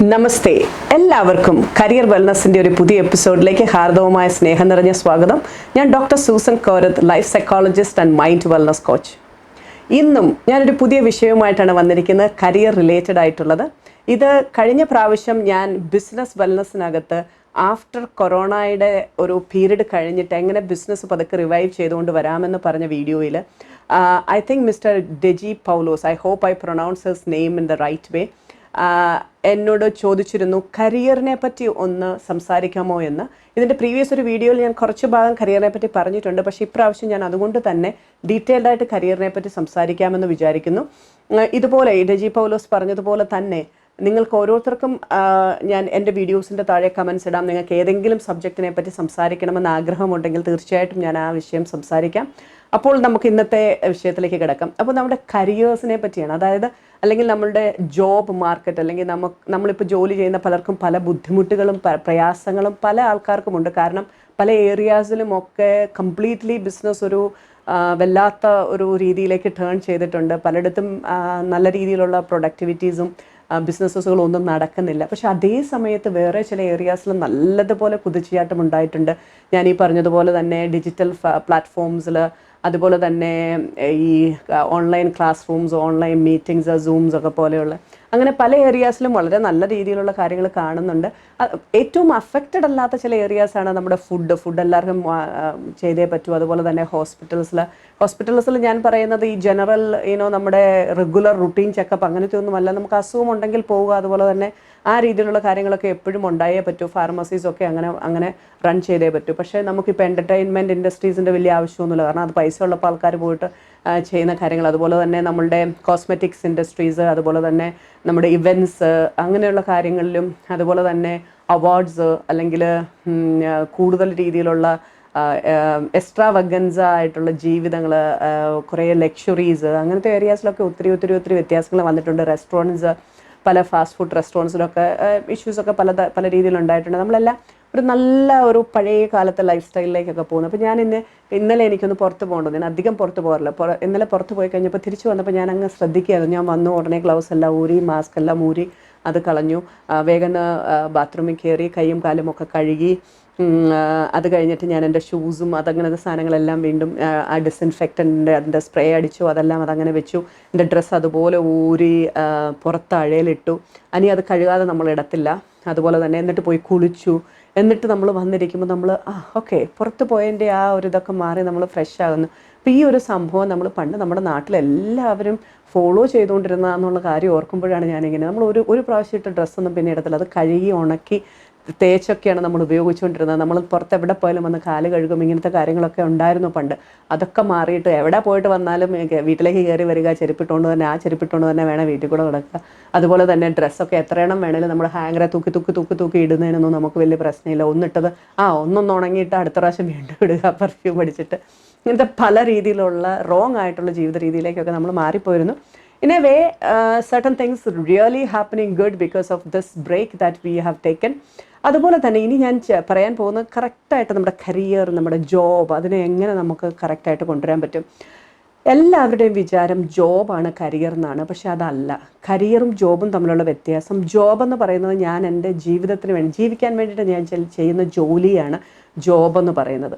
നമസ്തേ, എല്ലാവർക്കും കരിയർ വെൽനസിൻ്റെ ഒരു പുതിയ എപ്പിസോഡിലേക്ക് ഹാർദവമായ സ്നേഹം നിറഞ്ഞ സ്വാഗതം. ഞാൻ doctor Susan കോരത്ത്, life psychologist and mind wellness coach. ഇന്നും ഞാനൊരു പുതിയ വിഷയവുമായിട്ടാണ് വന്നിരിക്കുന്നത്, കരിയർ റിലേറ്റഡ് ആയിട്ടുള്ളത്. ഇത് കഴിഞ്ഞ പ്രാവശ്യം ഞാൻ ബിസിനസ് വെൽനസിനകത്ത് ആഫ്റ്റർ കൊറോണയുടെ ഒരു പീരീഡ് കഴിഞ്ഞിട്ട് എങ്ങനെ ബിസിനസ് പതുക്കെ റിവൈവ് ചെയ്തുകൊണ്ട് വരാമെന്ന് പറഞ്ഞ വീഡിയോയിൽ I think mister Deji Paulose, I hope I pronounce his name in the right way, എന്നോട് ചോദിച്ചിരുന്നു കരിയറിനെ പറ്റി ഒന്ന് സംസാരിക്കാമോ എന്ന്. ഇതിൻ്റെ പ്രീവിയസ് ഒരു വീഡിയോയിൽ ഞാൻ കുറച്ച് ഭാഗം കരിയറിനെ പറ്റി പറഞ്ഞിട്ടുണ്ട്, പക്ഷേ ഇപ്രാവശ്യം ഞാൻ അതുകൊണ്ട് തന്നെ ഡീറ്റെയിൽഡായിട്ട് കരിയറിനെ പറ്റി സംസാരിക്കാമെന്ന് വിചാരിക്കുന്നു. ഇതുപോലെ ഡെജി പൗലോസ് പറഞ്ഞതുപോലെ തന്നെ നിങ്ങൾക്ക് ഓരോരുത്തർക്കും ഞാൻ എൻ്റെ വീഡിയോസിൻ്റെ താഴെ കമൻസ് ഇടാം. നിങ്ങൾക്ക് ഏതെങ്കിലും സബ്ജക്റ്റിനെ പറ്റി സംസാരിക്കണമെന്ന് ആഗ്രഹമുണ്ടെങ്കിൽ തീർച്ചയായിട്ടും ഞാൻ ആ വിഷയം സംസാരിക്കാം. അപ്പോൾ നമുക്ക് ഇന്നത്തെ വിഷയത്തിലേക്ക് കിടക്കാം. അപ്പോൾ നമ്മുടെ കരിയേഴ്സിനെ പറ്റിയാണ്, അതായത് അല്ലെങ്കിൽ നമ്മളുടെ ജോബ് മാർക്കറ്റ്, അല്ലെങ്കിൽ നമ്മളിപ്പോൾ ജോലി ചെയ്യുന്ന പലർക്കും പല ബുദ്ധിമുട്ടുകളും പ്രയാസങ്ങളും പല ആൾക്കാർക്കുമുണ്ട്. കാരണം പല ഏരിയാസിലും ഒക്കെ കംപ്ലീറ്റ്ലി ബിസിനസ് ഒരു വല്ലാത്ത ഒരു രീതിയിലേക്ക് ടേൺ ചെയ്തിട്ടുണ്ട്. പലയിടത്തും നല്ല രീതിയിലുള്ള പ്രൊഡക്ടിവിറ്റീസും ബിസിനസ്സുകളും ഒന്നും നടക്കുന്നില്ല. പക്ഷെ അതേ സമയത്ത് വേറെ ചില ഏരിയാസിൽ നല്ലതുപോലെ കുതിച്ചുചാട്ടം ഉണ്ടായിട്ടുണ്ട്. ഞാൻ ഈ പറഞ്ഞതുപോലെ തന്നെ ഡിജിറ്റൽ പ്ലാറ്റ്ഫോംസിൽ, അതുപോലെ തന്നെ ഈ online classrooms, online meetings, Zooms ഒക്കെ പോലെയുള്ള അങ്ങനെ പല ഏരിയാസിലും വളരെ നല്ല രീതിയിലുള്ള കാര്യങ്ങൾ കാണുന്നുണ്ട്. ഏറ്റവും അഫക്റ്റഡ് അല്ലാത്ത ചില ഏരിയാസാണ് നമ്മുടെ ഫുഡ് എല്ലാവർക്കും ചെയ്തേ പറ്റൂ. അതുപോലെ തന്നെ ഹോസ്പിറ്റൽസിൽ ഞാൻ പറയുന്നത് ഈ ജനറൽ നമ്മുടെ റെഗുലർ റുട്ടീൻ ചെക്കപ്പ് അങ്ങനത്തെ ഒന്നുമല്ല. നമുക്ക് അസുഖം ഉണ്ടെങ്കിൽ പോവുക, അതുപോലെ തന്നെ ആ രീതിയിലുള്ള കാര്യങ്ങളൊക്കെ എപ്പോഴും ഉണ്ടായേ പറ്റൂ. ഫാർമസീസൊക്കെ അങ്ങനെ റൺ ചെയ്തേ പറ്റൂ. പക്ഷേ നമുക്കിപ്പോൾ എൻ്റർടൈൻമെൻറ്റ് ഇൻഡസ്ട്രീസിൻ്റെ വലിയ ആവശ്യമൊന്നുമില്ല, കാരണം അത് പൈസ ഉള്ളപ്പോൾ ആൾക്കാർ പോയിട്ട് ചെയ്യുന്ന കാര്യങ്ങൾ. അതുപോലെ തന്നെ നമ്മളുടെ കോസ്മെറ്റിക്സ് ഇൻഡസ്ട്രീസ്, അതുപോലെ തന്നെ നമ്മുടെ ഇവൻറ്റ്സ്, അങ്ങനെയുള്ള കാര്യങ്ങളിലും, അതുപോലെ തന്നെ അവാർഡ്സ്, അല്ലെങ്കിൽ കൂടുതൽ രീതിയിലുള്ള എക്സ്ട്രാ വഗൻസ ആയിട്ടുള്ള ജീവിതങ്ങൾ, കുറേ ലക്ഷറീസ്, അങ്ങനത്തെ ഏരിയാസിലൊക്കെ ഒത്തിരി വ്യത്യാസങ്ങൾ വന്നിട്ടുണ്ട്. റെസ്റ്റോറൻറ്റ്സ്, പല ഫാസ്റ്റ് ഫുഡ് റെസ്റ്റോറൻറ്റ്സിലൊക്കെ ഇഷ്യൂസൊക്കെ പല രീതിയിലുണ്ടായിട്ടുണ്ട്. നമ്മളെല്ലാം ഒരു നല്ല ഒരു പഴയ കാലത്തെ ലൈഫ് സ്റ്റൈലിലേക്കൊക്കെ പോകുന്നു. അപ്പോൾ ഞാൻ ഇന്നലെ എനിക്കൊന്ന് പുറത്ത് പോകേണ്ടത്, ഞാൻ അധികം പുറത്ത് പോകാറില്ല. ഇന്നലെ പുറത്ത് പോയി കഴിഞ്ഞപ്പോൾ തിരിച്ച് വന്നപ്പോൾ ഞാൻ അങ്ങ് ശ്രദ്ധിക്കുകയായിരുന്നു. ഞാൻ വന്നു ഉടനെ ഗ്ലൗസ് എല്ലാം ഊരി, മാസ്ക് എല്ലാം ഊരി അത് കളഞ്ഞു. വേഗം ബാത്റൂമിൽ കയറി കൈയും കാലും ഒക്കെ കഴുകി, അത് കഴിഞ്ഞിട്ട് ഞാൻ എൻ്റെ ഷൂസും അതങ്ങനത്തെ സാധനങ്ങളെല്ലാം വീണ്ടും ആ ഡിസിൻഫെക്റ്റൻ്റെ അതിൻ്റെ സ്പ്രേ അടിച്ചു, അതങ്ങനെ വെച്ചു. എൻ്റെ ഡ്രസ്സ് അതുപോലെ ഊരി പുറത്ത് അഴയിലിട്ടു. ഇനി അത് കഴുകാതെ നമ്മൾ ഇടത്തില്ല. അതുപോലെ തന്നെ എന്നിട്ട് പോയി കുളിച്ചു. എന്നിട്ട് നമ്മൾ വന്നിരിക്കുമ്പോൾ നമ്മൾ ഓക്കെ, പുറത്ത് പോയതിൻ്റെ ആ ഒരു ഇതൊക്കെ മാറി നമ്മൾ ഫ്രഷ് ആകുന്നു. അപ്പോൾ ഈ ഒരു സംഭവം നമ്മൾ പണ്ട് നമ്മുടെ നാട്ടിലെല്ലാവരും ഫോളോ ചെയ്തുകൊണ്ടിരുന്നതെന്നുള്ള കാര്യം ഓർക്കുമ്പോഴാണ് ഞാനിങ്ങനെ, നമ്മൾ ഒരു പ്രാവശ്യം ഇട്ട ഡ്രസ്സൊന്നും പിന്നെ ഇടത്തില്ല, അത് കഴുകി ഉണക്കി തേച്ചൊക്കെയാണ് നമ്മൾ ഉപയോഗിച്ചുകൊണ്ടിരുന്നത്. നമ്മൾ പുറത്ത് എവിടെ പോയാലും വന്ന് കാല് കഴുകും, ഇങ്ങനത്തെ കാര്യങ്ങളൊക്കെ ഉണ്ടായിരുന്നു പണ്ട്. അതൊക്കെ മാറിയിട്ട് എവിടെ പോയിട്ട് വന്നാലും വീട്ടിലേക്ക് കയറി വരിക, ചെരുപ്പിട്ടുകൊണ്ട് തന്നെ, ആ ചെരുപ്പിട്ടുകൊണ്ട് തന്നെ വേണം വീട്ടിൽ കൂടെ കിടക്കുക. അതുപോലെ തന്നെ ഡ്രസ്സൊക്കെ എത്ര എണ്ണം വേണേലും നമ്മൾ ഹാങ്ങറെ തൂക്കി ഇടുന്നതിനൊന്നും നമുക്ക് വലിയ പ്രശ്നമില്ല. ഒന്നിട്ടത് ഒന്നൊന്ന് ഉണങ്ങിയിട്ട് അടുത്ത പ്രാവശ്യം വീണ്ടും ഇടുക, പെർഫ്യൂം അടിച്ചിട്ട്. ഇങ്ങനത്തെ പല രീതിയിലുള്ള റോങ് ആയിട്ടുള്ള ജീവിത രീതിയിലേക്കൊക്കെ നമ്മൾ മാറിപ്പോയിരുന്നു. In a way, certain things really happening good because of this break that we have taken. അതുപോലെ തന്നെ ഇനി ഞാൻ പറയാൻ പോകുന്നത് കറക്റ്റായിട്ട് നമ്മുടെ കരിയർ, നമ്മുടെ ജോബ്, അതിനെ എങ്ങനെ നമുക്ക് കറക്റ്റായിട്ട് കൊണ്ടുവരാൻ പറ്റും. എല്ലാവരുടെയും വിചാരം ജോബാണ് കരിയർ എന്നാണ്, പക്ഷെ അതല്ല. കരിയറും ജോബും തമ്മിലുള്ള വ്യത്യാസം, ജോബെന്ന് പറയുന്നത് ഞാൻ എൻ്റെ ജീവിതത്തിന് വേണ്ടി ജീവിക്കാൻ വേണ്ടിയിട്ട് ഞാൻ ചെയ്യുന്ന ജോലിയാണ് ജോബെന്ന് പറയുന്നത്.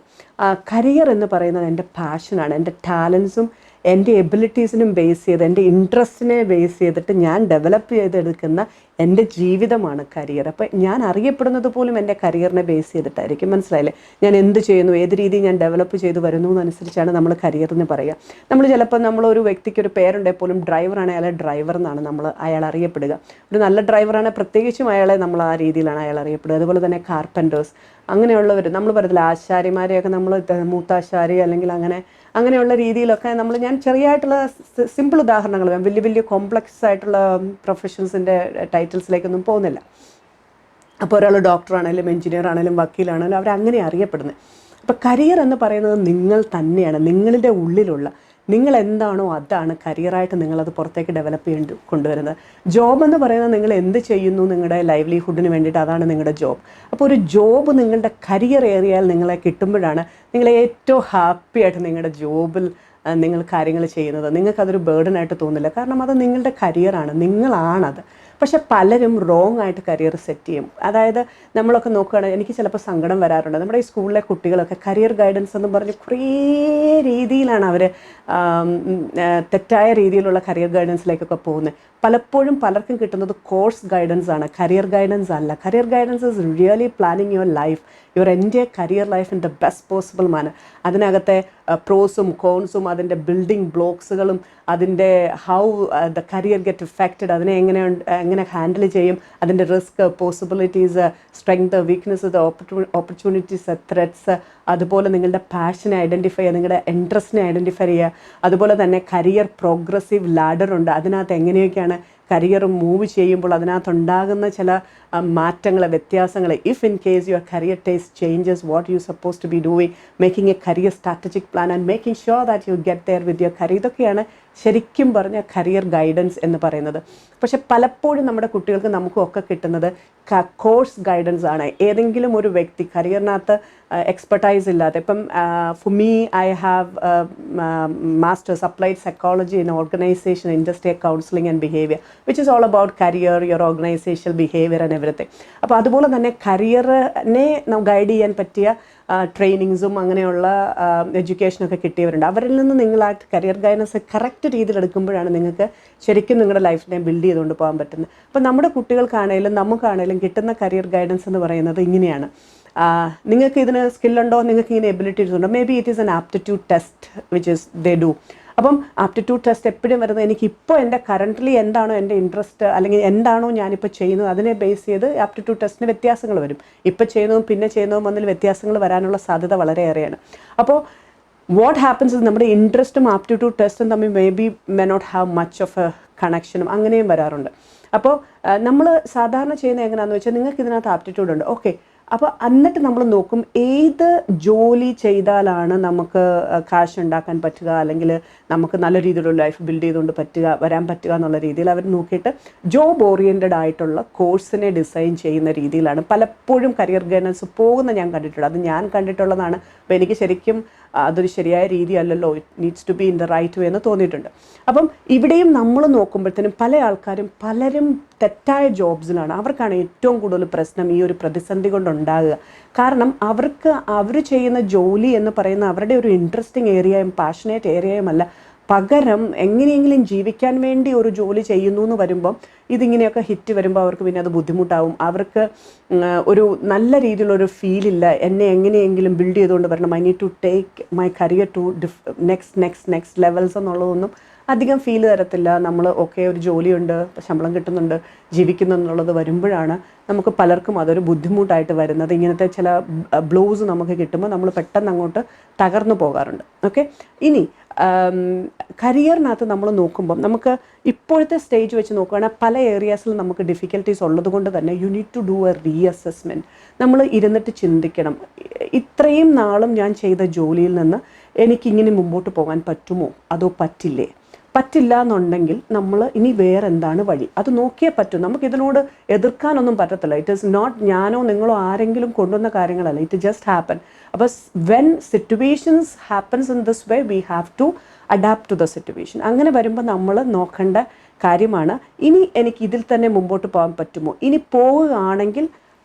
കരിയർ എന്ന് പറയുന്നത് എൻ്റെ പാഷനാണ്, എൻ്റെ ടാലൻസും എൻ്റെ എബിലിറ്റീസിനും ബേസ് ചെയ്ത്, എൻ്റെ ഇൻട്രസ്റ്റിനെ ബേസ് ചെയ്തിട്ട് ഞാൻ ഡെവലപ്പ് ചെയ്തെടുക്കുന്ന എൻ്റെ ജീവിതമാണ് കരിയർ. അപ്പോൾ ഞാൻ അറിയപ്പെടുന്നത് പോലും എൻ്റെ കരിയറിനെ ബേസ് ചെയ്തിട്ടായിരിക്കും. മനസ്സിലായില്ലേ? ഞാൻ എന്ത് ചെയ്യുന്നു, ഏത് രീതിയിൽ ഞാൻ ഡെവലപ്പ് ചെയ്ത് വരുന്നു എന്നനുസരിച്ചാണ് നമ്മൾ കരിയറിന് പറയുക. നമ്മൾ ചിലപ്പോൾ നമ്മളൊരു വ്യക്തിക്ക് ഒരു പേരുണ്ടെങ്കിൽ പോലും ഡ്രൈവറാണ്, അയാളെ ഡ്രൈവർ എന്നാണ് അയാൾ അറിയപ്പെടുക. ഒരു നല്ല ഡ്രൈവറാണ്, പ്രത്യേകിച്ചും അയാളെ നമ്മൾ ആ രീതിയിലാണ് അയാൾ അറിയപ്പെടുക. അതുപോലെ തന്നെ കാർപ്പൻറ്റേഴ്സ്, അങ്ങനെയുള്ളവർ, നമ്മൾ പറയത്തില്ല ആശാരിമാരെയൊക്കെ നമ്മൾ മൂത്താശാരി അല്ലെങ്കിൽ അങ്ങനെയുള്ള രീതിയിലൊക്കെ ഞാൻ ചെറിയായിട്ടുള്ള സിമ്പിൾ ഉദാഹരണങ്ങൾ, വലിയ കോംപ്ലക്സ് ആയിട്ടുള്ള പ്രൊഫഷൻസിൻ്റെ ടൈറ്റിൽസിലേക്കൊന്നും പോകുന്നില്ല. അപ്പോൾ ഒരാൾ ഡോക്ടറാണേലും എഞ്ചിനീയർ ആണേലും വക്കീലാണേലും അവരങ്ങനെ അറിയപ്പെടുന്നത്. അപ്പോൾ കരിയർ എന്ന് പറയുന്നത് നിങ്ങൾ തന്നെയാണ്, നിങ്ങളുടെ ഉള്ളിലുള്ള നിങ്ങൾ എന്താണോ അതാണ് കരിയറായിട്ട് നിങ്ങളത് പുറത്തേക്ക് ഡെവലപ്പ് ചെയ്ത് കൊണ്ടുവരുന്നത്. ജോബ് എന്ന് പറയുന്നത് നിങ്ങൾ എന്ത് ചെയ്യുന്നു നിങ്ങളുടെ ലൈവ്ലിഹുഡിന് വേണ്ടിയിട്ട്, അതാണ് നിങ്ങളുടെ ജോബ്. അപ്പോൾ ഒരു ജോബ് നിങ്ങളുടെ കരിയർ ഏരിയയിൽ നിങ്ങളെ കിട്ടുമ്പോഴാണ് നിങ്ങൾ ഏറ്റവും ഹാപ്പി ആയിട്ട് നിങ്ങളുടെ ജോബിൽ നിങ്ങൾ കാര്യങ്ങൾ ചെയ്യുന്നത്. നിങ്ങൾക്കതൊരു ബേർഡനായിട്ട് തോന്നില്ല, കാരണം അത് നിങ്ങളുടെ കരിയറാണ്, നിങ്ങളാണത്. പക്ഷെ പലരും റോങ് ആയിട്ട് കരിയർ സെറ്റ് ചെയ്യും. അതായത് നമ്മളൊക്കെ നോക്കുകയാണെങ്കിൽ എനിക്ക് ചിലപ്പോൾ സങ്കടം വരാറുണ്ട്. നമ്മുടെ ഈ സ്കൂളിലെ കുട്ടികളൊക്കെ കരിയർ ഗൈഡൻസ് എന്ന് പറഞ്ഞ് കുറേ രീതിയിലാണ് അവർ തെറ്റായ രീതിയിലുള്ള കരിയർ ഗൈഡൻസിലേക്കൊക്കെ പോകുന്നത്. പലപ്പോഴും പലർക്കും കിട്ടുന്നത് കോഴ്സ് ഗൈഡൻസ് ആണ്, കരിയർ ഗൈഡൻസ് അല്ല. Career guidance is really planning your life, your എൻ്റെ career life in the best possible manner. അതിനകത്തെ പ്രോസും കോൺസും അതിൻ്റെ ബിൽഡിംഗ് ബ്ലോക്സുകളും അതിൻ്റെ how the career get affected, അതിനെ എങ്ങനെ ഹാൻഡിൽ ചെയ്യും, അതിൻ്റെ risk, possibilities, strength, weakness, opportunities, threats, അതുപോലെ നിങ്ങളുടെ പാഷനെ ഐഡൻറ്റിഫൈ ചെയ്യുക, നിങ്ങളുടെ ഇൻട്രസ്റ്റിനെ ഐഡൻറ്റിഫൈ ചെയ്യുക. അതുപോലെ തന്നെ കരിയർ പ്രോഗ്രസീവ് ലാഡറുണ്ട്, അതിനകത്ത് എങ്ങനെയൊക്കെയാണ് കരിയർ മൂവ് ചെയ്യുമ്പോൾ അതിനകത്തുണ്ടാകുന്ന ചില മാറ്റങ്ങൾ, വ്യത്യാസങ്ങൾ. If in case your career taste changes, what you suppose to be doing, making a career strategic plan and making sure that you get there with your career. ഇതൊക്കെയാണ് ശരിക്കും പറഞ്ഞ career guidance എന്ന് പറയുന്നത്. പക്ഷെ പലപ്പോഴും നമ്മുടെ കുട്ടികൾക്ക് നമുക്കും ഒക്കെ കിട്ടുന്നത് കോഴ്സ് ഗൈഡൻസ് ആണ്. ഏതെങ്കിലും ഒരു വ്യക്തി കരിയറിനകത്ത് എക്സ്പെർട്ടൈസ് ഇല്ലാതെ, ഇപ്പം for me I have masters applied psychology in organisation industry counselling and behaviour, which is all about career, your organisational behaviour and everything. അപ്പോൾ അതുപോലെ തന്നെ കരിയറിനെ ഗൈഡ് ചെയ്യാൻ പറ്റിയ ട്രെയിനിങ്സും അങ്ങനെയുള്ള എഡ്യൂക്കേഷനൊക്കെ കിട്ടിയവരുണ്ട്. അവരിൽ നിന്ന് നിങ്ങളായിട്ട് കരിയർ ഗൈഡൻസ് കറക്റ്റ് രീതിയിൽ എടുക്കുമ്പോഴാണ് നിങ്ങൾക്ക് ശരിക്കും നിങ്ങളുടെ ലൈഫിനെ ബിൽഡ് ചെയ്തുകൊണ്ട് പോകാൻ പറ്റുന്നത്. അപ്പോൾ നമ്മുടെ കുട്ടികൾക്കാണേലും നമുക്കാണേലും കിട്ടുന്ന കരിയർ ഗൈഡൻസ് എന്ന് പറയുന്നത് ഇങ്ങനെയാണ്. നിങ്ങൾക്ക് ഇതിന് സ്കില്ലുണ്ടോ, നിങ്ങൾക്ക് ഇങ്ങനെ എബിലിറ്റീസ് ഉണ്ടോ, may be it is N aptitude test which is they do. അപ്പം ആപ്റ്റിറ്റ്യൂഡ് ടെസ്റ്റ് എപ്പോഴും വരുന്നത് എനിക്കിപ്പോൾ എൻ്റെ കറൻ്റ്ലി എന്താണോ എൻ്റെ ഇൻട്രസ്റ്റ്, അല്ലെങ്കിൽ എന്താണോ ഞാനിപ്പോൾ ചെയ്യുന്നത് അതിനെ ബേസ് ചെയ്ത് ആപ്റ്റിറ്റ്യൂഡ് ടെസ്റ്റിന് വ്യത്യാസങ്ങൾ വരും. ഇപ്പോൾ ചെയ്യുന്നതും പിന്നെ ചെയ്യുന്നതും അതിൽ വ്യത്യാസങ്ങൾ വരാനുള്ള സാധ്യത വളരെയേറെയാണ്. അപ്പോൾ വാട്ട് ഹാപ്പൻസ് ഇസ് നമ്മുടെ ഇൻട്രസ്റ്റും ആപ്റ്റിറ്റ്യൂഡ് ടെസ്റ്റും തമ്മിൽ may be may not have much of a കണക്ഷനും അങ്ങനെയും വരാറുണ്ട്. അപ്പോൾ നമ്മൾ സാധാരണ ചെയ്യുന്നത് എങ്ങനെയാണെന്ന് വെച്ചാൽ, നിങ്ങൾക്ക് ഇതിനകത്ത് ആപ്റ്റിറ്റ്യൂഡ് ഉണ്ട്, ഓക്കെ. അപ്പോൾ എന്നിട്ട് നമ്മൾ നോക്കും ഏത് ജോലി ചെയ്താലാണ് നമുക്ക് കാശ് ഉണ്ടാക്കാൻ പറ്റുക, അല്ലെങ്കിൽ നമുക്ക് നല്ല രീതിയിലുള്ള ലൈഫ് ബിൽഡ് ചെയ്തുകൊണ്ട് വരാൻ പറ്റുക എന്നുള്ള രീതിയിൽ അവർ നോക്കിയിട്ട് ജോബ് ഓറിയൻറ്റഡ് ആയിട്ടുള്ള കോഴ്സിനെ ഡിസൈൻ ചെയ്യുന്ന രീതിയിലാണ് പലപ്പോഴും കരിയർ ഗൈഡൻസ് പോകുന്ന ഞാൻ കണ്ടിട്ടുണ്ട്. അത് ഞാൻ കണ്ടിട്ടുള്ളതാണ്. അപ്പോൾ എനിക്ക് ശരിക്കും അതൊരു ശരിയായ രീതിയല്ലല്ലോ, it needs to be in the right way എന്ന് തോന്നിയിട്ടുണ്ട്. അപ്പം ഇവിടെയും നമ്മൾ നോക്കുമ്പോഴത്തേനും പല ആൾക്കാരും പലരും തെറ്റായ ജോബ്സിലാണ്. അവർക്കാണ് ഏറ്റവും കൂടുതൽ പ്രശ്നം ഈ ഒരു പ്രതിസന്ധി കൊണ്ടുണ്ടാകുക. കാരണം അവർ ചെയ്യുന്ന ജോലി എന്ന് പറയുന്ന അവരുടെ ഒരു ഇൻട്രസ്റ്റിംഗ് ഏരിയയും പാഷനേറ്റ് ഏരിയയും അല്ല. പകരം എങ്ങനെയെങ്കിലും ജീവിക്കാൻ വേണ്ടി ഒരു ജോലി ചെയ്യുന്നു എന്ന് വരുമ്പം ഇതിങ്ങനെയൊക്കെ ഹിറ്റ് വരുമ്പോൾ അവർക്ക് പിന്നെ അത് ബുദ്ധിമുട്ടാവും. അവർക്ക് ഒരു നല്ല രീതിയിലൊരു ഫീലില്ല, എന്നെ എങ്ങനെയെങ്കിലും ബിൽഡ് ചെയ്തുകൊണ്ട് വരണം, I need to take my career to next levels എന്നുള്ളതൊന്നും അധികം ഫീൽ തരത്തില്ല. നമ്മൾ ഓക്കെ ഒരു ജോലിയുണ്ട്, ശമ്പളം കിട്ടുന്നുണ്ട്, ജീവിക്കുന്നു എന്നുള്ളത് വരുമ്പോഴാണ് നമുക്ക് പലർക്കും അതൊരു ബുദ്ധിമുട്ടായിട്ട് വരുന്നത്. ഇങ്ങനത്തെ ചില ബ്ലോസ് നമുക്ക് കിട്ടുമ്പോൾ നമ്മൾ പെട്ടെന്ന് അങ്ങോട്ട് തകർന്നു പോകാറുണ്ട്. ഓക്കെ, ഇനി കരിയറിനകത്ത് നമ്മൾ നോക്കുമ്പം നമുക്ക് ഇപ്പോഴത്തെ സ്റ്റേജ് വെച്ച് നോക്കുകയാണെങ്കിൽ പല ഏരിയാസിലും നമുക്ക് ഡിഫിക്കൽട്ടീസ് ഉള്ളത് കൊണ്ട് തന്നെ you need to do a reassessment. നമ്മൾ ഇരുന്നിട്ട് ചിന്തിക്കണം, ഇത്രയും നാളും ഞാൻ ചെയ്ത ജോലിയിൽ നിന്ന് എനിക്കിങ്ങനെ മുമ്പോട്ട് പോകാൻ പറ്റുമോ അതോ പറ്റില്ല എന്നുണ്ടെങ്കിൽ നമ്മൾ ഇനി വേറെ എന്താണ് വഴി, അത് നോക്കിയേ പറ്റൂ. നമുക്കിതിനോട് എതിർക്കാനൊന്നും പറ്റത്തില്ല. ഇറ്റ് ഈസ് നോട്ട് ഞാനോ നിങ്ങളോ ആരെങ്കിലും കൊണ്ടുവന്ന കാര്യങ്ങളല്ല, ഇറ്റ് ജസ്റ്റ് ഹാപ്പൻ. അപ്പോൾ when situations happens in this way we have to adapt to the situation. അങ്ങനെ വരുമ്പോൾ നമ്മൾ നോക്കേണ്ട കാര്യമാണ്, ഇനി എനിക്ക് ഇതിൽ തന്നെ മുമ്പോട്ട് പോകാൻ പറ്റുമോ, ഇനി പോവുകയാണെങ്കിൽ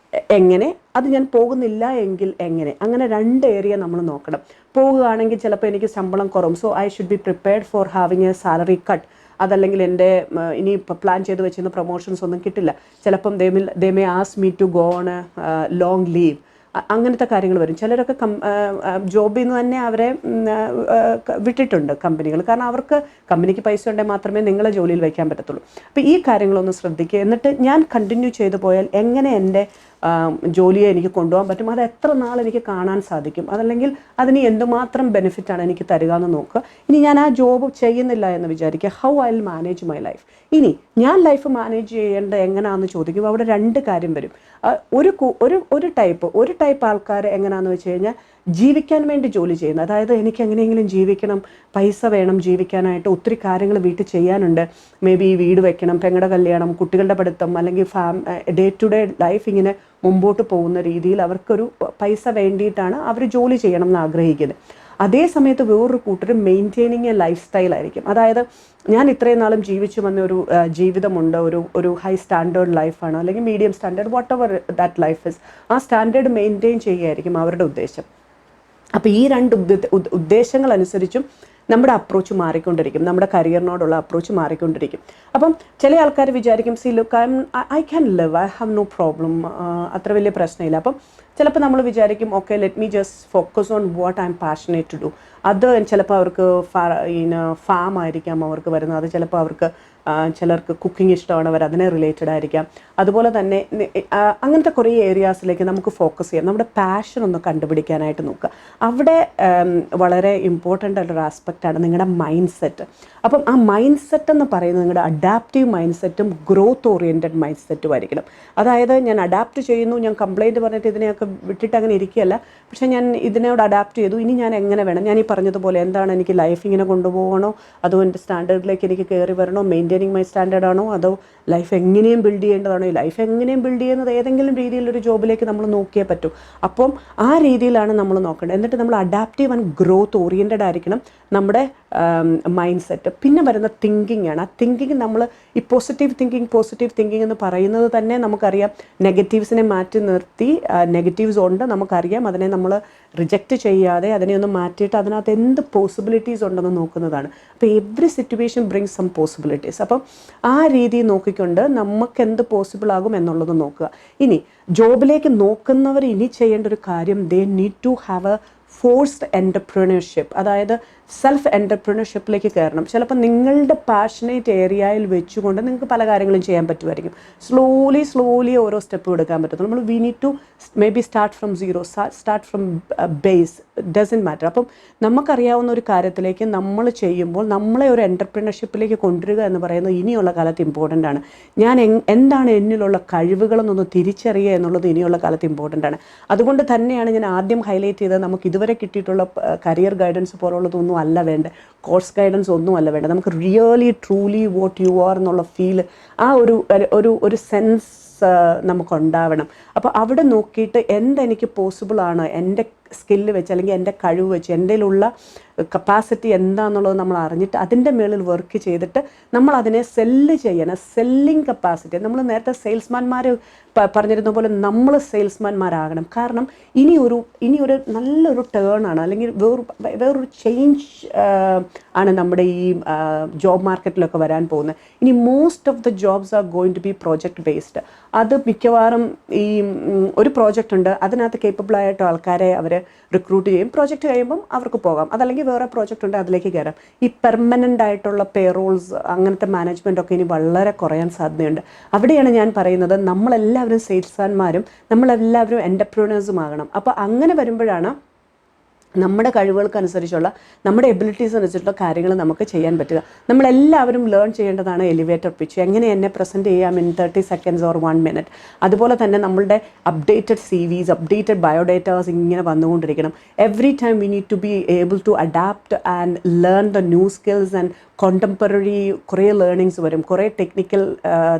എങ്ങനെ, അത് ഞാൻ പോകുന്നില്ല എങ്കിൽ എങ്ങനെ. അങ്ങനെ രണ്ട് ഏരിയ നമ്മൾ നോക്കണം. പോവുകയാണെങ്കിൽ ചിലപ്പോൾ എനിക്ക് ശമ്പളം കുറവും, so I should be prepared for having A salary cut. അതല്ലെങ്കിൽ എൻ്റെ ഇനി ഇപ്പോൾ പ്ലാൻ ചെയ്ത് വെച്ചിരുന്ന പ്രൊമോഷൻസ് ഒന്നും കിട്ടില്ല, ചിലപ്പം they may ask me to go on a long leave. അങ്ങനത്തെ കാര്യങ്ങൾ വരും. ചിലരൊക്കെ ജോബിൽ നിന്ന് തന്നെ അവരെ വിട്ടിട്ടുണ്ട് കമ്പനികൾ. കാരണം അവർക്ക് കമ്പനിക്ക് പൈസ ഉണ്ടെങ്കിൽ മാത്രമേ നിങ്ങളെ ജോലിയിൽ വയ്ക്കാൻ പറ്റത്തുള്ളൂ. അപ്പോൾ ഈ കാര്യങ്ങളൊന്ന് ശ്രദ്ധിക്കുക. എന്നിട്ട് ഞാൻ കണ്ടിന്യൂ ചെയ്തു പോയാൽ എങ്ങനെ എൻ്റെ ജോലിയെ എനിക്ക് കൊണ്ടുപോകാൻ പറ്റും, അത് എത്ര നാൾ എനിക്ക് കാണാൻ സാധിക്കും, അതല്ലെങ്കിൽ അതിന് എന്തുമാത്രം ബെനിഫിറ്റാണ് എനിക്ക് തരിക എന്ന് നോക്കുക. ഇനി ഞാൻ ആ ജോബ് ചെയ്യുന്നില്ല എന്ന് വിചാരിക്കുക, how I will manage my life. ഇനി ഞാൻ ലൈഫ് മാനേജ് ചെയ്യേണ്ടത് എങ്ങനെയാണെന്ന് ചോദിക്കുമ്പോൾ അവിടെ രണ്ട് കാര്യം വരും. ഒരു ടൈപ്പ് ആൾക്കാർ എങ്ങനെയാണെന്ന് വെച്ച് കഴിഞ്ഞാൽ ജീവിക്കാൻ വേണ്ടി ജോലി ചെയ്യുന്നത്. അതായത് എനിക്ക് എങ്ങനെയെങ്കിലും ജീവിക്കണം, പൈസ വേണം ജീവിക്കാനായിട്ട്, ഒത്തിരി കാര്യങ്ങൾ വീട്ടിൽ ചെയ്യാനുണ്ട്, മേ ബി വീട് വെക്കണം, പെങ്ങളുടെ കല്യാണം, കുട്ടികളുടെ പഠിത്തം, അല്ലെങ്കിൽ ഡേ ടു ഡേ ലൈഫ് ഇങ്ങനെ മുമ്പോട്ട് പോകുന്ന രീതിയിൽ അവർക്കൊരു പൈസ വേണ്ടിയിട്ടാണ് അവർ ജോലി ചെയ്യണം എന്ന് ആഗ്രഹിക്കുന്നത്. അതേ സമയത്ത് വേറൊരു കൂട്ടർ മെയിൻറ്റെയിനിങ് എ ലൈഫ് സ്റ്റൈലായിരിക്കും. അതായത് ഞാൻ ഇത്രയും നാളും ജീവിച്ചു വന്ന ഒരു ജീവിതമുണ്ട്, ഒരു ഹൈ സ്റ്റാൻഡേർഡ് ലൈഫാണ്, അല്ലെങ്കിൽ medium standard, what ever that life is. ആ സ്റ്റാൻഡേർഡ് മെയിൻറ്റെയിൻ ചെയ്യുകയായിരിക്കും അവരുടെ ഉദ്ദേശം. അപ്പോൾ ഈ രണ്ട് ഉദ്ദേശങ്ങൾ അനുസരിച്ചും നമ്മുടെ അപ്രോച്ച് മാറിക്കൊണ്ടിരിക്കും, നമ്മുടെ കരിയറിനോടുള്ള അപ്രോച്ച് മാറിക്കൊണ്ടിരിക്കും. അപ്പം ചില ആൾക്കാർ വിചാരിക്കും, see look I can live, I have no problem, അത്ര വലിയ പ്രശ്നമില്ല. അപ്പം ചിലപ്പോൾ നമ്മൾ വിചാരിക്കും, okay let me just focus on what I am passionate to do. അത് ചിലപ്പോൾ അവർക്ക് ഫാം ആയിരിക്കാം അവർക്ക് വരുന്നത്, അത് ചിലപ്പോൾ അവർക്ക് ചിലർക്ക് കുക്കിംഗ് ഇഷ്ടമാണ്, അവർ അതിനെ റിലേറ്റഡ് ആയിരിക്കാം. അതുപോലെ തന്നെ അങ്ങനത്തെ കുറേ ഏരിയാസിലേക്ക് നമുക്ക് ഫോക്കസ് ചെയ്യാം. നമ്മുടെ പാഷൻ ഒന്ന് കണ്ടുപിടിക്കാനായിട്ട് നോക്കുക. അവിടെ വളരെ ഇമ്പോർട്ടൻ്റ് ആയിട്ടൊരു ആസ്പെക്റ്റാണ് നിങ്ങളുടെ മൈൻഡ് സെറ്റ്. അപ്പം ആ മൈൻഡ് സെറ്റ് എന്ന് പറയുന്നത് നിങ്ങളുടെ അഡാപ്റ്റീവ് മൈൻഡ് സെറ്റും ഗ്രോത്ത് ഓറിയൻറ്റഡ് മൈൻഡ് സെറ്റും ആയിരിക്കണം. അതായത് ഞാൻ അഡാപ്റ്റ് ചെയ്യുന്നു, ഞാൻ കംപ്ലയിൻറ്റ് പറഞ്ഞിട്ട് ഇതിനെയൊക്കെ വിട്ടിട്ട് അങ്ങനെ ഇരിക്കുകയല്ല, പക്ഷേ ഞാൻ ഇതിനോട് അഡാപ്റ്റ് ചെയ്തു, ഇനി ഞാൻ എങ്ങനെ വേണം, ഞാൻ ഈ പറഞ്ഞതുപോലെ എന്താണ് എനിക്ക് ലൈഫ് ഇങ്ങനെ കൊണ്ടുപോകണോ, അതോ എൻ്റെ സ്റ്റാൻഡേർഡിലേക്ക് എനിക്ക് കയറി വരണോ, മെയിൻറ്റെയിനിങ് മൈ സ്റ്റാൻഡേർഡാണോ, അതോ ലൈഫ് എങ്ങനെയും ബിൽഡ് ചെയ്യേണ്ടതാണോ. ഈ ലൈഫ് എങ്ങനെയും ബിൽഡ് ചെയ്യുന്നത് ഏതെങ്കിലും രീതിയിലൊരു ജോബിലേക്ക് നമ്മൾ നോക്കിയേ പറ്റൂ. അപ്പം ആ രീതിയിലാണ് നമ്മൾ നോക്കേണ്ടത്. എന്നിട്ട് നമ്മൾ അഡാപ്റ്റീവ് ആൻഡ് ഗ്രോത്ത് ഓറിയൻറ്റഡ് ആയിരിക്കണം നമ്മുടെ മൈൻഡ് സെറ്റ്. പിന്നെ വരുന്ന തിങ്കിങ് ആണ്. ആ തിങ്കിങ് നമ്മൾ ഈ പോസിറ്റീവ് തിങ്കിങ് എന്ന് പറയുന്നത് തന്നെ നമുക്കറിയാം, നെഗറ്റീവ്സിനെ മാറ്റി നിർത്തി, നെഗറ്റീവ്സ് ഉണ്ട് നമുക്കറിയാം, അതിനെ നമ്മൾ റിജക്റ്റ് ചെയ്യാതെ അതിനെ ഒന്ന് മാറ്റിയിട്ട് അതിനകത്ത് എന്ത് പോസിബിലിറ്റീസ് ഉണ്ടെന്ന് നോക്കുന്നതാണ്. അപ്പോൾ every situation brings some possibilities. അപ്പം ആ രീതി നോക്കിക്കൊണ്ട് നമുക്ക് എന്ത് പോസിബിൾ ആകും എന്നുള്ളത് നോക്കുക. ഇനി ജോബിലേക്ക് നോക്കുന്നവർ ഇനി ചെയ്യേണ്ട ഒരു കാര്യം, they need to have a forced entrepreneurship. അതായത് സെൽഫ് എൻ്റർപ്രണർഷിപ്പിലേക്ക് കയറണം. ചിലപ്പോൾ നിങ്ങളുടെ പാഷനേറ്റ് ഏരിയയിൽ വെച്ചുകൊണ്ട് നിങ്ങൾക്ക് പല കാര്യങ്ങളും ചെയ്യാൻ പറ്റുമായിരിക്കും. സ്ലോലി ഓരോ സ്റ്റെപ്പും എടുക്കാൻ പറ്റും. നമ്മൾ we need to maybe start from zero, start from base, doesn't matter. അപ്പം നമുക്കറിയാവുന്ന ഒരു കാര്യത്തിലേക്ക് നമ്മൾ ചെയ്യുമ്പോൾ നമ്മളെ ഒരു എൻ്റർപ്രണർഷിപ്പിലേക്ക് കൊണ്ടുവരിക എന്ന് പറയുന്നത് ഇനിയുള്ള കാലത്ത് ഇമ്പോർട്ടൻ്റ് ആണ്. ഞാൻ എന്താണ് എന്നിലുള്ള കഴിവുകളെന്നൊന്ന് തിരിച്ചറിയുക എന്നുള്ളത് ഇനിയുള്ള കാലത്ത് ഇമ്പോർട്ടൻ്റ് ആണ്. അതുകൊണ്ട് തന്നെയാണ് ഞാൻ ആദ്യം ഹൈലൈറ്റ് ചെയ്തത്, നമുക്ക് ഇതുവരെ കിട്ടിയിട്ടുള്ള കരിയർ ഗൈഡൻസ് പോലുള്ളതൊന്നും അല്ല വേണ്ടത്, കോഴ്സ് ഗൈഡൻസ് ഒന്നും അല്ല വേണ്ടത്. നമുക്ക് really truly what you are എന്നുള്ള ഫീൽ, ആ ഒരു സെൻസ് നമുക്കുണ്ടാവണം. അപ്പോൾ അവിടെ നോക്കിയിട്ട് എന്തെനിക്ക് പോസിബിളാണ്, എൻ്റെ സ്കില്ല് വെച്ച് അല്ലെങ്കിൽ എൻ്റെ കഴിവ് വെച്ച് എൻ്റെയിലുള്ള കപ്പാസിറ്റി എന്താണെന്നുള്ളത് നമ്മൾ അറിഞ്ഞിട്ട് അതിൻ്റെ മേളിൽ വർക്ക് ചെയ്തിട്ട് നമ്മൾ അതിനെ സെല്ല് ചെയ്യണം. സെല്ലിങ് കപ്പാസിറ്റി, നമ്മൾ നേരത്തെ സെയിൽസ്മാൻമാർ പറഞ്ഞിരുന്ന പോലെ നമ്മൾ സെയിൽസ്മാൻമാരാകണം. കാരണം ഇനി ഒരു നല്ലൊരു ടേൺ ആണ്, അല്ലെങ്കിൽ വേറൊരു ചേഞ്ച് ആണ് നമ്മുടെ ഈ ജോബ് മാർക്കറ്റിലൊക്കെ വരാൻ പോകുന്നത്. ഇനി most of the jobs are going to be project based. അത് മിക്കവാറും ഈ ഒരു പ്രോജക്റ്റ് ഉണ്ട്, അതിനകത്ത് കേപ്പബിളായിട്ട് ആൾക്കാരെ അവർ റിക്രൂട്ട് ചെയ്യും, പ്രോജക്റ്റ് കഴിയുമ്പം അവർക്ക് പോകാം. അതല്ലെങ്കിൽ വേറെ പ്രോജക്റ്റ് ഉണ്ട്, അതിലേക്ക് കയറാം. ഈ പെർമനൻ്റ് ആയിട്ടുള്ള പേറോൾസ്, അങ്ങനത്തെ മാനേജ്മെൻ്റ് ഒക്കെ ഇനി വളരെ കുറയാൻ സാധ്യതയുണ്ട്. അവിടെയാണ് ഞാൻ പറയുന്നത്, നമ്മളെല്ലാവരും സെയിൽസ്മാൻമാരും നമ്മളെല്ലാവരും എൻ്റർപ്രണേഴ്സും ആകണം. അപ്പോൾ അങ്ങനെ വരുമ്പോഴാണ് നമ്മുടെ കഴിവുകൾക്കനുസരിച്ചുള്ള, നമ്മുടെ എബിലിറ്റീസ് അനുസരിച്ചുള്ള കാര്യങ്ങൾ നമുക്ക് ചെയ്യാൻ പറ്റുക. നമ്മളെല്ലാവരും ലേൺ ചെയ്യേണ്ടതാണ് എലിവേറ്റർ പിച്ച്. എങ്ങനെ എന്നെ പ്രസൻറ്റ് ചെയ്യാം ഇൻ 30 seconds ഓർ 1 minute. അതുപോലെ തന്നെ നമ്മളുടെ അപ്ഡേറ്റഡ് CVs, അപ്ഡേറ്റഡ് ബയോഡേറ്റാസ് ഇങ്ങനെ വന്നുകൊണ്ടിരിക്കണം. Every time we need to be able to adapt and learn the new skills and contemporary കുറേ ലേണിങ്സ് വരും, കുറേ ടെക്നിക്കൽ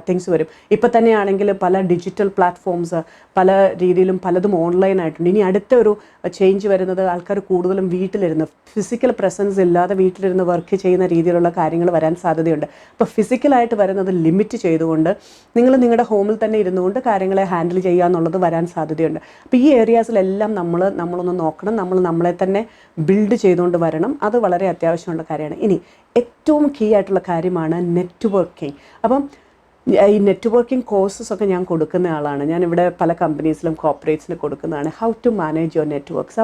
തിങ്സ് വരും. ഇപ്പം തന്നെയാണെങ്കിൽ പല ഡിജിറ്റൽ പ്ലാറ്റ്ഫോംസ് പല രീതിയിലും പലതും ഓൺലൈനായിട്ടുണ്ട്. ഇനി അടുത്തൊരു ചേഞ്ച് വരുന്നത്, ആൾക്കാർ കൂടുതലും വീട്ടിലിരുന്ന്, ഫിസിക്കൽ പ്രസൻസ് ഇല്ലാതെ വീട്ടിലിരുന്ന് വർക്ക് ചെയ്യുന്ന രീതിയിലുള്ള കാര്യങ്ങൾ വരാൻ സാധ്യതയുണ്ട്. അപ്പോൾ ഫിസിക്കലായിട്ട് വരുന്നത് ലിമിറ്റ് ചെയ്തുകൊണ്ട് നിങ്ങൾ നിങ്ങളുടെ ഹോമിൽ തന്നെ ഇരുന്നുകൊണ്ട് കാര്യങ്ങളെ ഹാൻഡിൽ ചെയ്യുക എന്നുള്ളത് വരാൻ സാധ്യതയുണ്ട്. അപ്പോൾ ഈ ഏരിയാസിലെല്ലാം നമ്മളൊന്ന് നോക്കണം, നമ്മളെ തന്നെ ബിൽഡ് ചെയ്തുകൊണ്ട് വരണം. അത് വളരെ അത്യാവശ്യമുള്ള കാര്യമാണ്. ഇനി ഏറ്റവും കീ ആയിട്ടുള്ള കാര്യമാണ് നെറ്റ്വർക്കിംഗ്. അപ്പം ഈ നെറ്റ്വർക്കിംഗ് കോഴ്സസ് ഒക്കെ ഞാൻ കൊടുക്കുന്ന ആളാണ്. ഞാനിവിടെ പല കമ്പനീസിലും കോർപ്പറേറ്റ്സിന് കൊടുക്കുന്നതാണ്. How to manage your networks.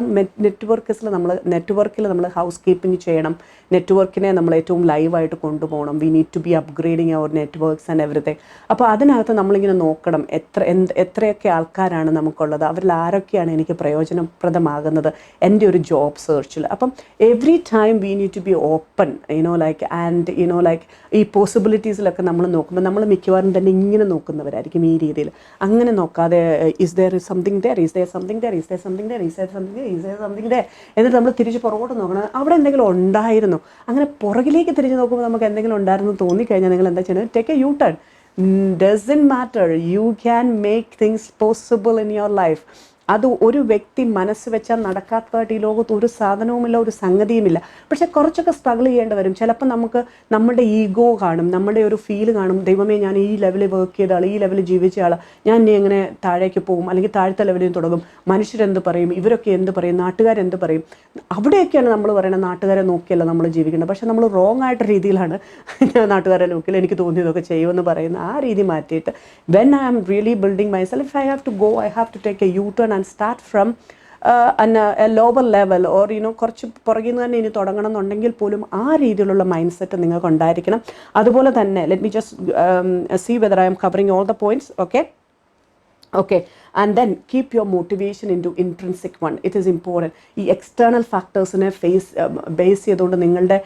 നെറ്റ്വർക്കിൽ നമ്മൾ ഹൗസ് കീപ്പിംഗ് ചെയ്യണം. നെറ്റ്വർക്കിനെ നമ്മൾ ഏറ്റവും ലൈവായിട്ട് കൊണ്ടുപോകണം. We need to be upgrading our networks and everything. അപ്പോൾ അതിനകത്ത് നമ്മളിങ്ങനെ നോക്കണം, എത്രയൊക്കെ ആൾക്കാരാണ് നമുക്കുള്ളത്, അവരിൽ ആരൊക്കെയാണ് എനിക്ക് പ്രയോജനപ്രദമാകുന്നത് എൻ്റെ ഒരു ജോബ് സെർച്ചിൽ. അപ്പം every time we need to be open, ഈ പോസിബിലിറ്റീസിലൊക്കെ നമ്മൾ നോക്കുമ്പോൾ നമ്മൾ മിക്കവാറും തന്നെ ഇങ്ങനെ നോക്കുന്നവരായിരിക്കും ഈ രീതിയിൽ. അങ്ങനെ നോക്കാതെ ഇസ് ദെയർ സംതിങ് ദെയർ, എന്നിട്ട് നമ്മൾ തിരിച്ച് പുറകോട്ട് നോക്കണം, അവിടെ എന്തെങ്കിലും ഉണ്ടായിരുന്നു. അങ്ങനെ പുറകിലേക്ക് തിരിച്ച് നോക്കുമ്പോൾ നമുക്ക് എന്തെങ്കിലും ഉണ്ടായിരുന്നു തോന്നിക്കഴിഞ്ഞാൽ നിങ്ങൾ എന്താ ചെയ്യുന്നത്? Take a U turn. Doesn't matter, you can make things possible in your life. അത് ഒരു വ്യക്തി മനസ്സ് വെച്ചാൽ നടക്കാത്തതായിട്ട് ഈ ലോകത്ത് ഒരു സാധനവുമില്ല, ഒരു സംഗതിയുമില്ല. പക്ഷെ കുറച്ചൊക്കെ സ്ട്രഗിൾ ചെയ്യേണ്ടി വരും. ചിലപ്പോൾ നമുക്ക് നമ്മുടെ ഈഗോ കാണും, നമ്മുടെ ഒരു ഫീൽ കാണും, ദൈവമേ ഞാൻ ഈ ലെവലിൽ വർക്ക് ചെയ്ത ആൾ, ഈ ലെവലിൽ ജീവിച്ച ആൾ, ഞാൻ ഇനി എങ്ങനെ താഴേക്ക് പോകും, അല്ലെങ്കിൽ താഴത്തെ ലെവലിൽ തുടങ്ങും, മനുഷ്യരെന്ത് പറയും, ഇവരൊക്കെ എന്ത് പറയും, നാട്ടുകാരെന്ത് പറയും. അവിടെയൊക്കെയാണ് നമ്മൾ പറയുന്നത് നാട്ടുകാരെ നോക്കിയല്ല നമ്മൾ ജീവിക്കേണ്ടത്. പക്ഷെ നമ്മൾ റോങ് ആയിട്ട് രീതിയിലാണ് ഞാൻ നാട്ടുകാരെ നോക്കിയാൽ എനിക്ക് തോന്നിയതൊക്കെ ചെയ്യുമെന്ന് പറയുന്ന ആ രീതി മാറ്റിയിട്ട്, when I am really building myself, if I have to go, I have to take a U turn and start from a lower level, or കുറച്ച് പുറകിൽ നിന്ന് തന്നെ ഇനി തുടങ്ങണം എന്നുണ്ടെങ്കിൽ പോലും ആ രീതിയിലുള്ള മൈൻഡ് സെറ്റ് നിങ്ങൾക്ക് ഉണ്ടായിരിക്കണം. അതുപോലെ തന്നെ let me just see whether I am covering all the points. Okay, and then keep your motivation into intrinsic one. It is important. ഈ എക്സ്റ്റേണൽ ഫാക്ടേഴ്സിനെ ബേസ് ചെയ്തുകൊണ്ട് നിങ്ങളുടെ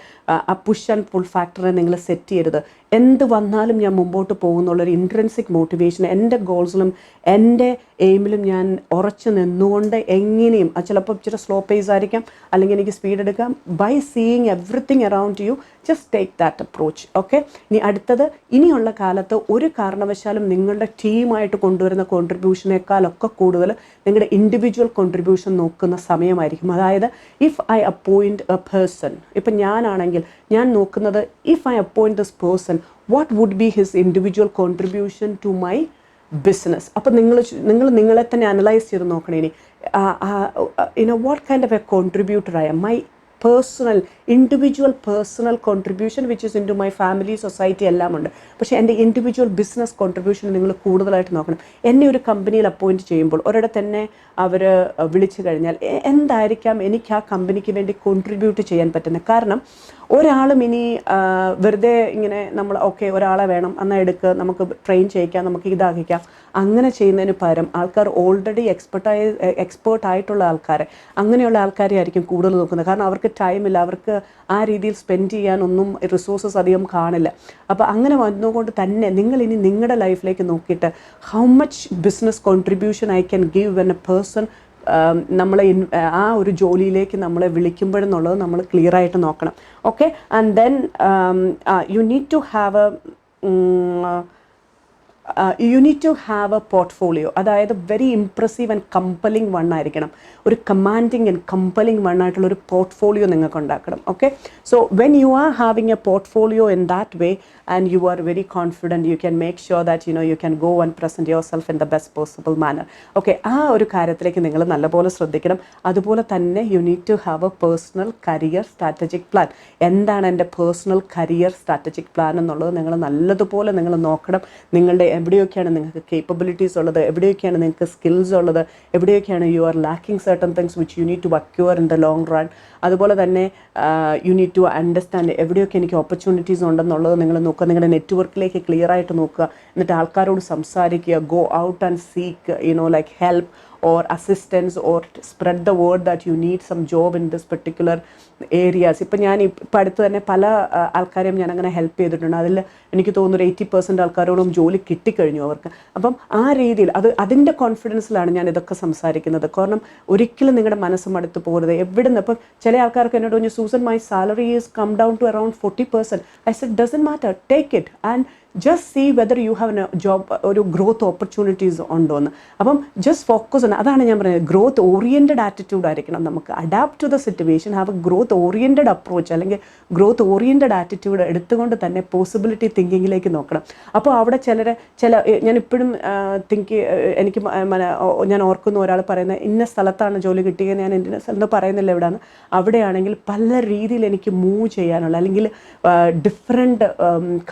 ആ പുഷ് ആൻഡ് പുൾ ഫാക്ടറിനെ നിങ്ങൾ സെറ്റ് ചെയ്യരുത്. എന്ത് വന്നാലും ഞാൻ മുമ്പോട്ട് പോകുന്നുള്ളൊരു ഇൻട്രൻസിക് മോട്ടിവേഷൻ, എൻ്റെ ഗോൾസിലും എൻ്റെ എയിമിലും ഞാൻ ഉറച്ചു നിന്നുകൊണ്ട് എങ്ങനെയും, അത് ചിലപ്പോൾ ഇച്ചിരി സ്ലോ പേസ് ആയിരിക്കാം, അല്ലെങ്കിൽ എനിക്ക് സ്പീഡ് എടുക്കാം, by seeing everything around you, just take that approach. Okay, ഇനി അടുത്തത്, ഇനിയുള്ള കാലത്ത് ഒരു കാരണവശാലും നിങ്ങളുടെ ടീമായിട്ട് കൊണ്ടുവരുന്ന കോൺട്രിബ്യൂഷനേക്കാളൊക്കെ കൂടുതൽ നിങ്ങളുടെ ഇൻഡിവിജ്വൽ കോൺട്രിബ്യൂഷൻ നോക്കുന്ന സമയമായിരിക്കും. അതായത് if I appoint a person, ഇപ്പം ഞാനാണെങ്കിൽ ഞാൻ നോക്കുന്നത്, if I appoint this person, what would be his individual contribution to my business. അപ്പം നിങ്ങളെ തന്നെ അനലൈസ് ചെയ്ത് നോക്കണം. ഇനി what kind of a contributor I am, my personal contribution which is into my family, society എല്ലാം ഉണ്ട്. പക്ഷേ എൻ്റെ ഇൻഡിവിജ്വൽ ബിസിനസ് കോൺട്രിബ്യൂഷൻ നിങ്ങൾ കൂടുതലായിട്ട് നോക്കണം. എന്നെ ഒരു കമ്പനിയിൽ അപ്പോയിൻറ്റ് ചെയ്യുമ്പോൾ, ഒരിടത്ത് തന്നെ അവർ വിളിച്ചു കഴിഞ്ഞാൽ എന്തായിരിക്കാം എനിക്ക് ആ കമ്പനിക്ക് വേണ്ടി കോൺട്രിബ്യൂട്ട് ചെയ്യാൻ പറ്റുന്നത്. കാരണം ഒരാളും ഇനി വെറുതെ ഇങ്ങനെ നമ്മൾ ഓക്കെ ഒരാളെ വേണം എന്നാൽ എടുക്കുക, നമുക്ക് ട്രെയിൻ ചെയ്യിക്കാം, നമുക്ക് ഇതാക്കിക്കാം, അങ്ങനെ ചെയ്യുന്നതിന് പകരം ആൾക്കാർ ഓൾറെഡി എക്സ്പേർട്ടായിട്ടുള്ള ആൾക്കാരെ, അങ്ങനെയുള്ള ആൾക്കാരെ ആയിരിക്കും കൂടുതൽ നോക്കുന്നത്. കാരണം അവർക്ക് ടൈമില്ല, അവർക്ക് ആ രീതിയിൽ സ്പെൻഡ് ചെയ്യാനൊന്നും റിസോഴ്സസ് അധികം കാണില്ല. അപ്പോൾ അങ്ങനെ വന്നുകൊണ്ട് തന്നെ നിങ്ങൾ ഇനി നിങ്ങളുടെ ലൈഫിലേക്ക് നോക്കിയിട്ട് how much business contribution I can give when A person നമ്മളെ ആ ഒരു ജോലിയിലേക്ക് നമ്മളെ വിളിക്കുമ്പോഴെന്നുള്ളത് നമ്മൾ ക്ലിയർ ആയിട്ട് നോക്കണം. Okay, and then you need to have a portfolio. അതായത് very impressive and compelling one ആയിരിക്കണം. ഒരു കമാൻഡിങ് ആൻഡ് കമ്പലിംഗ് വൺ ആയിട്ടുള്ള ഒരു പോർട്ട്ഫോളിയോ നിങ്ങൾക്ക് ഉണ്ടാക്കണം. Okay, so when you are having a portfolio in that way and you are very confident, you can make sure that you can go and present yourself in the best possible manner. Okay, ആ ഒരു കാര്യത്തിലേക്ക് നിങ്ങൾ നല്ലപോലെ ശ്രദ്ധിക്കണം. അതുപോലെ തന്നെ you need to have a personal career strategic plan. എന്താണ് എൻ്റെ പേഴ്സണൽ കരിയർ സ്ട്രാറ്റജിക് പ്ലാൻ എന്നുള്ളത് നിങ്ങൾ നല്ലതുപോലെ നിങ്ങൾ നോക്കണം. നിങ്ങളുടെ എവിടെയൊക്കെയാണ് നിങ്ങൾക്ക് കേപ്പബിലിറ്റീസ് ഉള്ളത്, എവിടെയൊക്കെയാണ് നിങ്ങൾക്ക് സ്കിൽസ് ഉള്ളത്, എവിടെയൊക്കെയാണ് you are lacking certain things which you need to acquire in the long run. അതുപോലെ തന്നെ യു നീഡ് ടു അണ്ടർസ്റ്റാൻഡ് എവിടെയൊക്കെ എനിക്ക് ഓപ്പർച്യൂണിറ്റീസ് ഉണ്ടെന്നുള്ളത് നിങ്ങൾ നോക്കുക. നിങ്ങളുടെ നെറ്റ്വർക്കിലേക്ക് ക്ലിയർ ആയിട്ട് നോക്കുക. എന്നിട്ട് ആൾക്കാരോട് സംസാരിക്കുക. Go out and seek like help or assistance or spread the word that you need some job in this particular areas. ഇപ്പം ഞാൻ ഇപ്പം അടുത്ത് തന്നെ പല ആൾക്കാരെയും ഞാൻ അങ്ങനെ ഹെൽപ്പ് ചെയ്തിട്ടുണ്ട്. അതിൽ എനിക്ക് തോന്നുന്നു 80% ആൾക്കാരോടും ജോലി കിട്ടിക്കഴിഞ്ഞു അവർക്ക്. അപ്പം ആ രീതിയിൽ അതിൻ്റെ കോൺഫിഡൻസിലാണ് ഞാൻ ഇതൊക്കെ സംസാരിക്കുന്നത്. കാരണം ഒരിക്കലും നിങ്ങളുടെ മനസ്സ് മടുത്ത് പോകരുത്. എവിടുന്ന് ഇപ്പം ചില ആൾക്കാർക്ക് എന്നോട് പറഞ്ഞു, Susan my salary is come down to around 40%. I said doesn't matter, take it and just see whether you have a job, ഒരു ഗ്രോത്ത് ഓപ്പർച്യൂണിറ്റീസ് ഉണ്ടോ എന്ന്. അപ്പം ജസ്റ്റ് ഫോക്കസ് on, അതാണ് ഞാൻ പറയുന്നത്, ഗ്രോത്ത് ഓറിയൻറ്റഡ് ആറ്റിറ്റ്യൂഡ് ആയിരിക്കണം. നമുക്ക് adapt to the situation, have a growth oriented approach അല്ലെങ്കിൽ ഗ്രോത്ത് ഓറിയൻറ്റഡ് ആറ്റിറ്റ്യൂഡ് എടുത്തുകൊണ്ട് തന്നെ പോസിബിലിറ്റി തിങ്കിങ്ങിലേക്ക് നോക്കണം. അപ്പോൾ അവിടെ ഞാൻ ഇപ്പോഴും എനിക്ക് ഞാൻ ഓർക്കുന്ന ഒരാൾ പറയുന്നത്, ഇന്ന സ്ഥലത്താണ് ജോലി കിട്ടിയത്, ഞാൻ ഇന്ന സ്ഥലത്ത് പറയുന്നില്ല എവിടെയാണ്, അവിടെയാണെങ്കിൽ പല രീതിയിൽ എനിക്ക് മൂവ് ചെയ്യാനുള്ള അല്ലെങ്കിൽ ഡിഫറെൻറ്റ്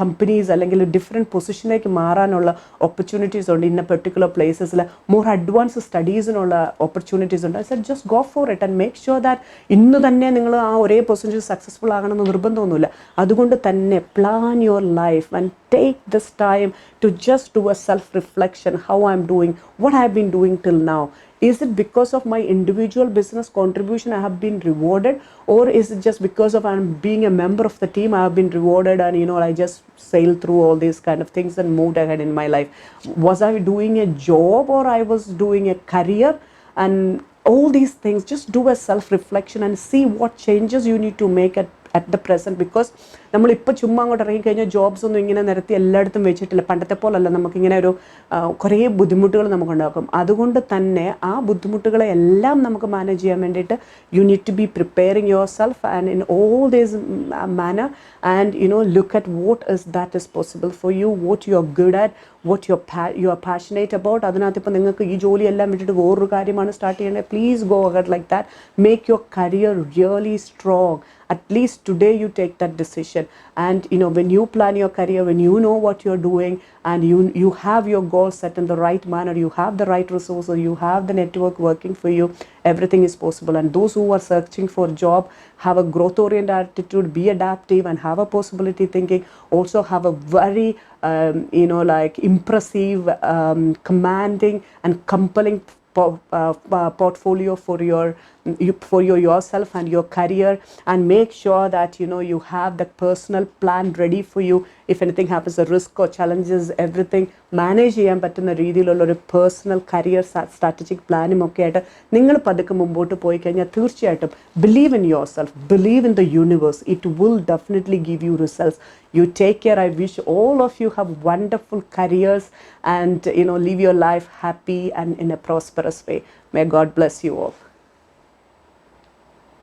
കമ്പനീസ് അല്ലെങ്കിൽ ഡിഫറെൻറ്റ് പൊസിഷനിലേക്ക് മാറാനുള്ള ഓപ്പർച്യൂണിറ്റീസ് ഉണ്ട്. ഇന്ന പെർട്ടിക്കുലർ പ്ലേസസിൽ മോർ അഡ്വാൻസ് സ്റ്റഡീസിനുള്ള ഓപ്പർച്യൂണിറ്റീസ് ഉണ്ട്. I said just go for it and make sure that ഇന്ന് തന്നെ നിങ്ങൾ ആ ഒരേ പൊസിഷൻ സക്സസ്ഫുൾ ആകണമെന്ന് നിർബന്ധമൊന്നുമില്ല. അതുകൊണ്ട് തന്നെ plan your life and take this time to just do a self-reflection. How I'm doing, what I've been doing till now. Is it because of my individual business contribution I have been rewarded, or is it just because of I'm being a member of the team I have been rewarded and I just sailed through all these kind of things and moved ahead in my life? Was I doing a job or I was doing a career? And all these things, just do a self-reflection and see what changes you need to make at the present. Because നമ്മളിപ്പോൾ ചുമ്മാ അങ്ങോട്ട് ഇറങ്ങിക്കഴിഞ്ഞാൽ jobs ഒന്നും ഇങ്ങനെ നിരത്തി എല്ലായിടത്തും വെച്ചിട്ടില്ല. പണ്ടത്തെ പോലല്ല, നമുക്കിങ്ങനെ ഒരു കുറേ ബുദ്ധിമുട്ടുകൾ നമുക്കുണ്ടാക്കും. അതുകൊണ്ട് തന്നെ ആ ബുദ്ധിമുട്ടുകളെ എല്ലാം നമുക്ക് മാനേജ് ചെയ്യാൻ വേണ്ടിയിട്ട് you need to be preparing yourself and in all these manner and look at what is that is possible for you, what you are good at, what you are passionate about. അതിനകത്ത് ഇപ്പോൾ നിങ്ങൾക്ക് ഈ ജോലിയെല്ലാം വിട്ടിട്ട് വേറൊരു കാര്യമാണ് start ചെയ്യേണ്ടത്, please go ahead like that. Make your career really strong. At least today you take that decision, and when you plan your career, when you know what you're doing, and you have your goals set in the right manner, you have the right resources, you have the network working for you, everything is possible. And those who are searching for a job, have a growth oriented attitude, be adaptive and have a possibility thinking. Also have a very impressive, commanding and compelling portfolio for yourself and your career, and make sure that you have that personal plan ready for you. If anything happens, a risk or challenges, everything manage ചെയ്യാൻ പറ്റുന്ന രീതിയിലുള്ള ഒരു personal career strategic പ്ലാനും ഒക്കെ ആയിട്ട് നിങ്ങൾ പതുക്കെ മുമ്പോട്ട് പോയി കഴിഞ്ഞാൽ തീർച്ചയായിട്ടും believe in your self, believe in the universe, it will definitely give you results. You take care. I wish all of you have wonderful careers and live your life happy and in a prosperous way. May God bless you all.